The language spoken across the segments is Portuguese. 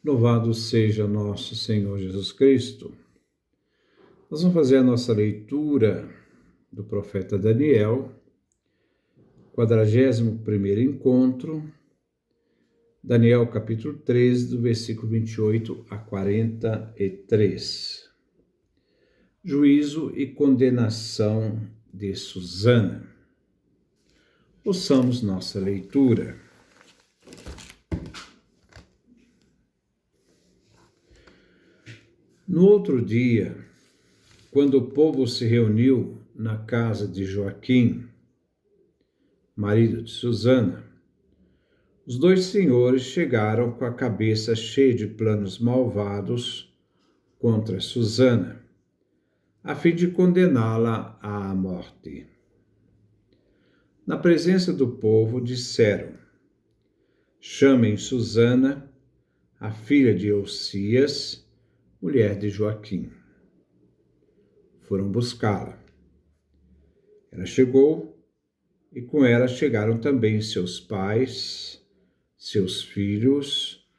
Louvado seja nosso Senhor Jesus Cristo. Nós vamos fazer a nossa leitura do profeta Daniel, 41º encontro, Daniel capítulo 13, do versículo 28 a 43. Juízo e condenação de Susana. Ouçamos nossa leitura. No outro dia, quando o povo se reuniu na casa de Joaquim, marido de Susana, os dois senhores chegaram com a cabeça cheia de planos malvados contra Susana, a fim de condená-la à morte. Na presença do povo, disseram: chamem Susana, a filha de Osias, mulher de Joaquim. Foram buscá-la. Ela chegou, e com ela chegaram também seus pais, seus filhos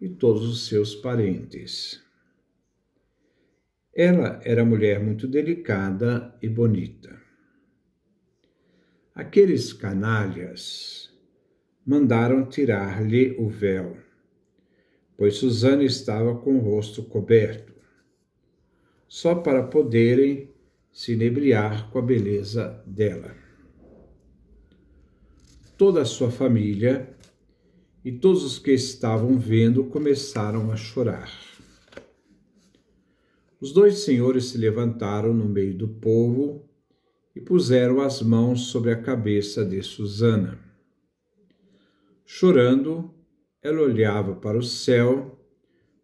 e todos os seus parentes. Ela era mulher muito delicada e bonita. Aqueles canalhas mandaram tirar-lhe o véu, pois Susana estava com o rosto coberto, só para poderem se inebriar com a beleza dela. Toda a sua família e todos os que estavam vendo começaram a chorar. Os dois senhores se levantaram no meio do povo e puseram as mãos sobre a cabeça de Susana. Chorando, ela olhava para o céu,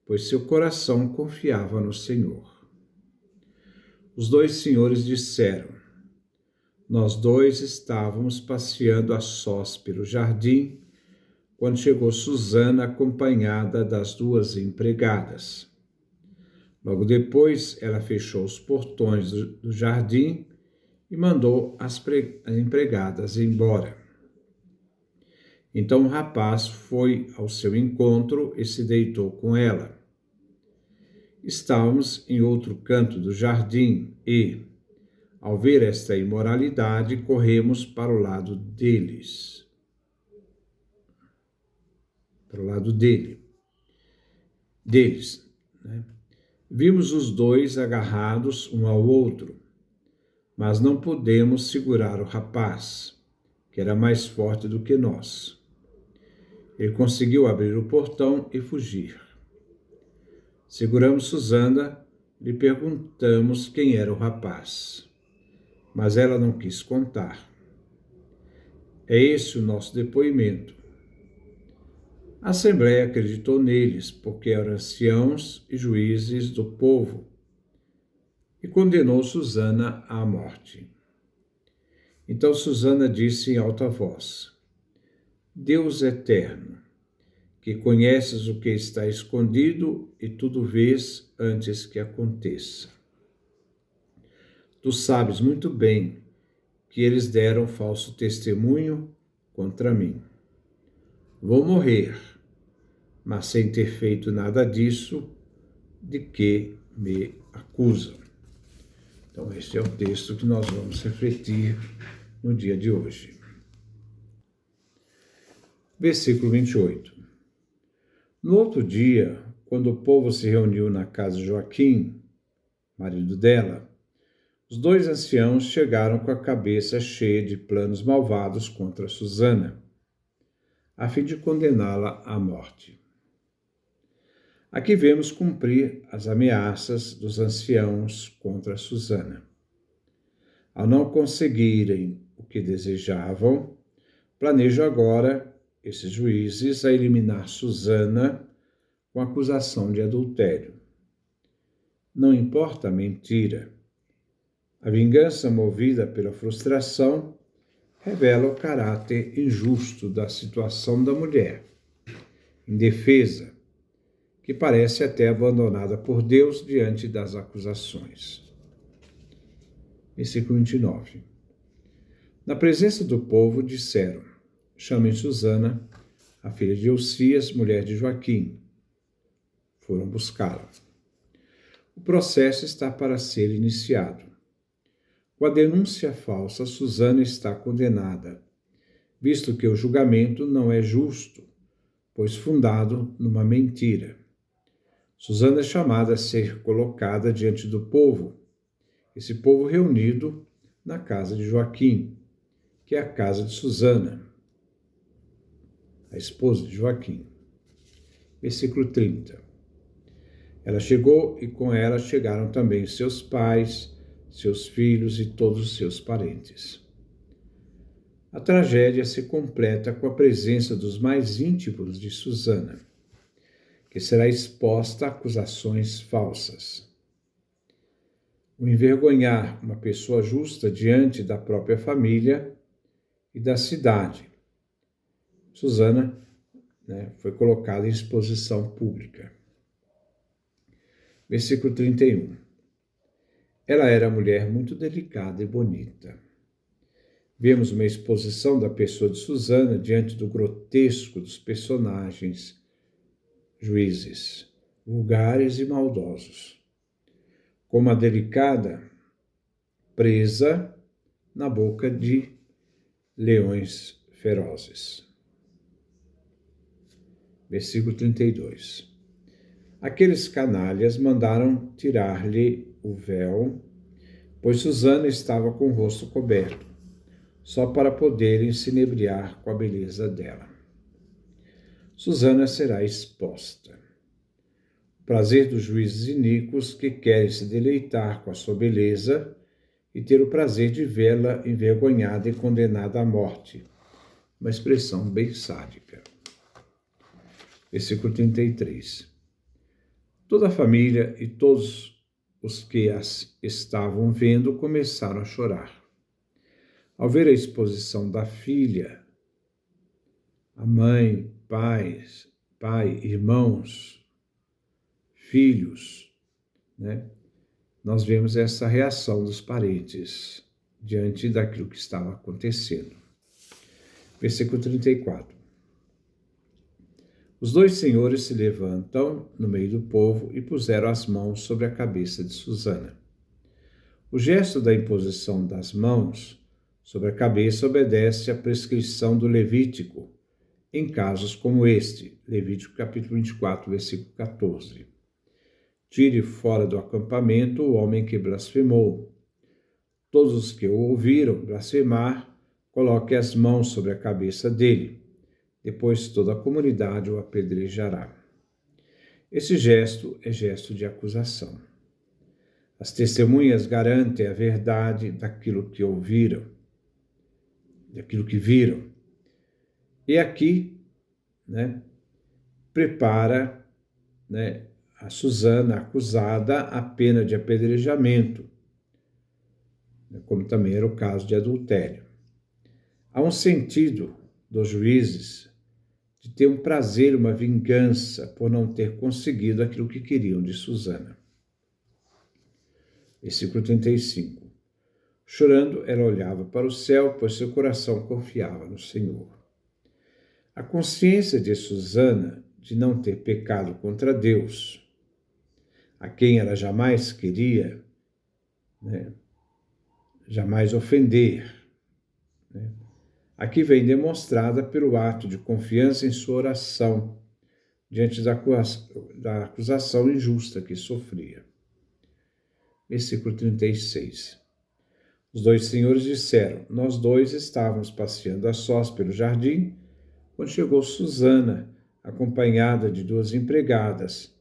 pois seu coração confiava no Senhor. Os dois senhores disseram: nós dois estávamos passeando a sós pelo jardim, quando chegou Susana acompanhada das duas empregadas. Logo depois, ela fechou os portões do jardim e mandou as empregadas embora. Então o rapaz foi ao seu encontro e se deitou com ela. Estávamos em outro canto do jardim e, ao ver esta imoralidade, corremos para o lado deles. Para o lado deles. Né? Vimos os dois agarrados um ao outro, mas não pudemos segurar o rapaz, que era mais forte do que nós. Ele conseguiu abrir o portão e fugir. Seguramos Susana, lhe perguntamos quem era o rapaz, mas ela não quis contar. É esse o nosso depoimento. A Assembleia acreditou neles, porque eram anciãos e juízes do povo, e condenou Susana à morte. Então Susana disse em alta voz: Deus eterno, que conheces o que está escondido e tudo vês antes que aconteça. Tu sabes muito bem que eles deram falso testemunho contra mim. Vou morrer, mas sem ter feito nada disso de que me acusam. Então, este é o texto que nós vamos refletir no dia de hoje. Versículo 28. No outro dia, quando o povo se reuniu na casa de Joaquim, marido dela, os dois anciãos chegaram com a cabeça cheia de planos malvados contra Susana, a fim de condená-la à morte. Aqui vemos cumprir as ameaças dos anciãos contra Susana. Ao não conseguirem o que desejavam, planejam agora esses juízes a eliminar Susana com acusação de adultério. Não importa a mentira. A vingança movida pela frustração revela o caráter injusto da situação da mulher, indefesa, que parece até abandonada por Deus diante das acusações. Versículo 29. Na presença do povo disseram: chamem Susana, a filha de Osias, mulher de Joaquim. foram buscá-la. O processo está para ser iniciado. Com a denúncia falsa, Susana está condenada, visto que o julgamento não é justo, pois fundado numa mentira. Susana é chamada a ser colocada diante do povo, esse povo reunido na casa de Joaquim, que é a casa de Susana, a esposa de Joaquim. Versículo 30. Ela chegou e com ela chegaram também seus pais, seus filhos e todos os seus parentes. A tragédia se completa com a presença dos mais íntimos de Susana, que será exposta a acusações falsas. O envergonhar uma pessoa justa diante da própria família e da cidade. Susana, foi colocada em exposição pública. Versículo 31. Ela era mulher muito delicada e bonita. Vemos uma exposição da pessoa de Susana diante do grotesco dos personagens juízes, vulgares e maldosos, como a delicada presa na boca de leões ferozes. Versículo 32. Aqueles canalhas mandaram tirar-lhe o véu, pois Susana estava com o rosto coberto, só para poderem se inebriar com a beleza dela. Susana será exposta. O prazer dos juízes iníquos que querem se deleitar com a sua beleza e ter o prazer de vê-la envergonhada e condenada à morte. Uma expressão bem sádica. Versículo 33. Toda a família e todos os que as estavam vendo começaram a chorar. Ao ver a exposição da filha, a mãe, pai, irmãos, filhos, nós vemos essa reação dos parentes diante daquilo que estava acontecendo. Versículo 34. Os dois senhores se levantam no meio do povo e puseram as mãos sobre a cabeça de Susana. O gesto da imposição das mãos sobre a cabeça obedece à prescrição do Levítico, em casos como este, Levítico capítulo 24, versículo 14. Tire fora do acampamento o homem que blasfemou. Todos os que o ouviram blasfemar, coloque as mãos sobre a cabeça dele. Depois toda a comunidade o apedrejará. Esse gesto é gesto de acusação. As testemunhas garantem a verdade daquilo que ouviram, daquilo que viram. E aqui, prepara, a Susana acusada a pena de apedrejamento, como também era o caso de adultério. Há um sentido dos juízes de ter um prazer, uma vingança por não ter conseguido aquilo que queriam de Susana. Versículo 35. Chorando, ela olhava para o céu, pois seu coração confiava no Senhor. A consciência de Susana de não ter pecado contra Deus, a quem ela jamais queria, jamais ofender, aqui vem demonstrada pelo ato de confiança em sua oração, diante da acusação injusta que sofria. Versículo 36. Os dois senhores disseram: nós dois estávamos passeando a sós pelo jardim, quando chegou Susana, acompanhada de duas empregadas.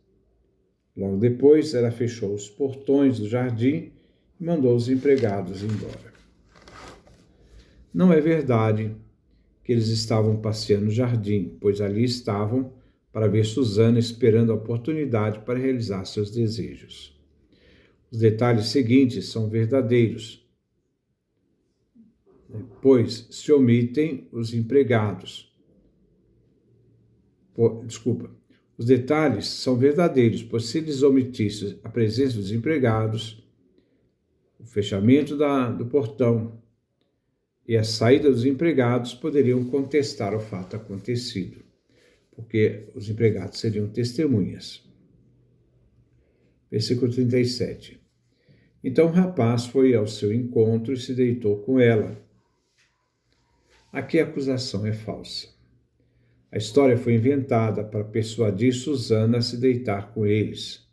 Logo depois, ela fechou os portões do jardim e mandou os empregados embora. Não é verdade que eles estavam passeando no jardim, pois ali estavam para ver Susana esperando a oportunidade para realizar seus desejos. Os detalhes seguintes são verdadeiros, pois se omitem os empregados. Os detalhes são verdadeiros, pois se eles omitissem a presença dos empregados, o fechamento do portão e a saída dos empregados, poderiam contestar o fato acontecido, porque os empregados seriam testemunhas. Versículo 37. Então o rapaz foi ao seu encontro e se deitou com ela. Aqui a acusação é falsa. A história foi inventada para persuadir Susana a se deitar com eles.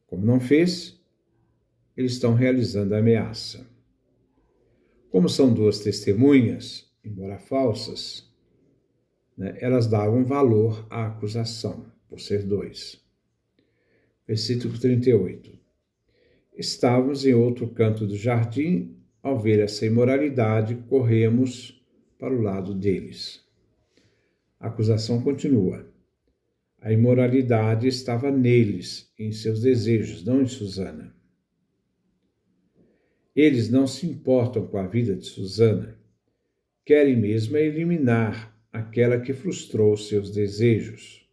Como não fez, eles estão realizando a ameaça. Como são duas testemunhas, embora falsas, elas davam valor à acusação, por ser dois. Versículo 38. Estávamos em outro canto do jardim, ao ver essa imoralidade, corremos para o lado deles. A acusação continua. A imoralidade estava neles, em seus desejos, não em Susana. Eles não se importam com a vida de Susana, querem mesmo eliminar aquela que frustrou seus desejos.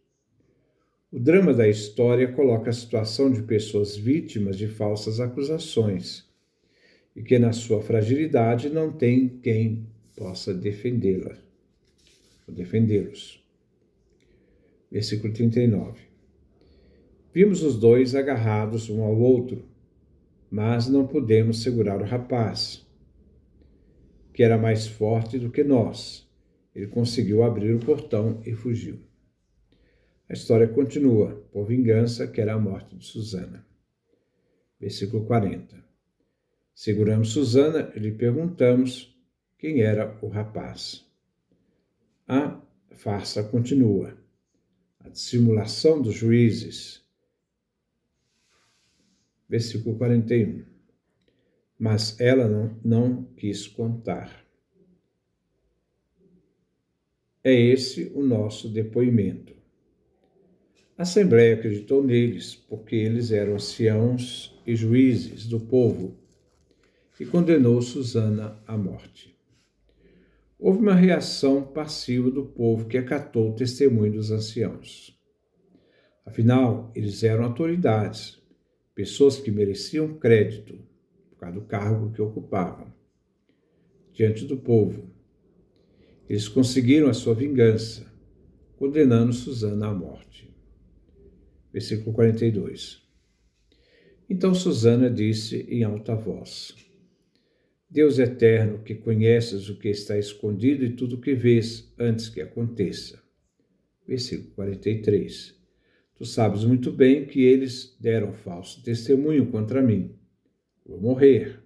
O drama da história coloca a situação de pessoas vítimas de falsas acusações e que, na sua fragilidade, não tem quem possa defendê-la ou defendê-los. Versículo 39. Vimos os dois agarrados um ao outro, mas não pudemos segurar o rapaz, que era mais forte do que nós. Ele conseguiu abrir o portão e fugiu. A história continua, por vingança, que era a morte de Susana. Versículo 40. Seguramos Susana e lhe perguntamos quem era o rapaz. A farsa continua. A dissimulação dos juízes. Versículo 41. Mas ela não quis contar. É esse o nosso depoimento. A Assembleia acreditou neles, porque eles eram anciãos e juízes do povo, e condenou Susana à morte. Houve uma reação passiva do povo que acatou o testemunho dos anciãos. Afinal, eles eram autoridades, pessoas que mereciam crédito por causa do cargo que ocupavam diante do povo. Eles conseguiram a sua vingança, condenando Susana à morte. Versículo 42. Então Susana disse em alta voz: Deus eterno, que conheces o que está escondido e tudo o que vês antes que aconteça. Versículo 43. Tu sabes muito bem que eles deram falso testemunho contra mim. Vou morrer,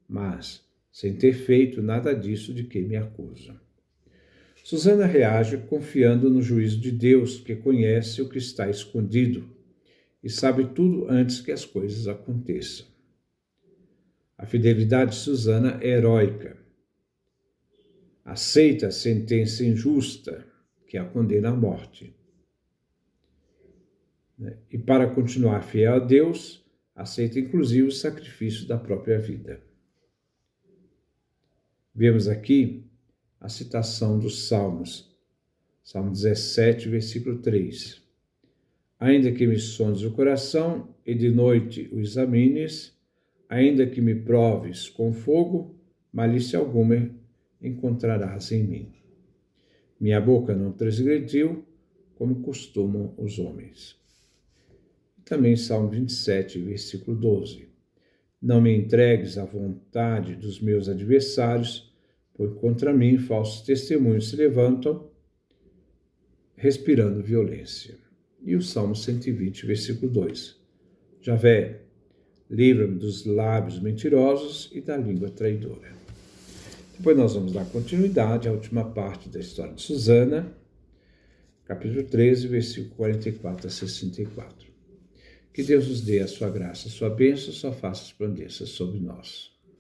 mas sem ter feito nada disso de que me acusam. Susana reage confiando no juízo de Deus, que conhece o que está escondido e sabe tudo antes que as coisas aconteçam. A fidelidade de Susana é heróica. Aceita a sentença injusta que a condena à morte. E para continuar fiel a Deus, aceita inclusive o sacrifício da própria vida. Vemos aqui a citação dos Salmos. Salmo 17, versículo 3. Ainda que me sondes o coração e de noite o examines, ainda que me proves com fogo, malícia alguma encontrarás em mim. Minha boca não transgrediu, como costumam os homens. Também Salmo 27, versículo 12. Não me entregues à vontade dos meus adversários, pois contra mim falsos testemunhos se levantam, respirando violência. E o Salmo 120, versículo 2. Javé, livra-me dos lábios mentirosos e da língua traidora. Depois nós vamos dar continuidade à última parte da história de Susana, capítulo 13, versículo 44 a 64. Que Deus nos dê a sua graça, a sua bênção, a sua face resplandeça sobre nós.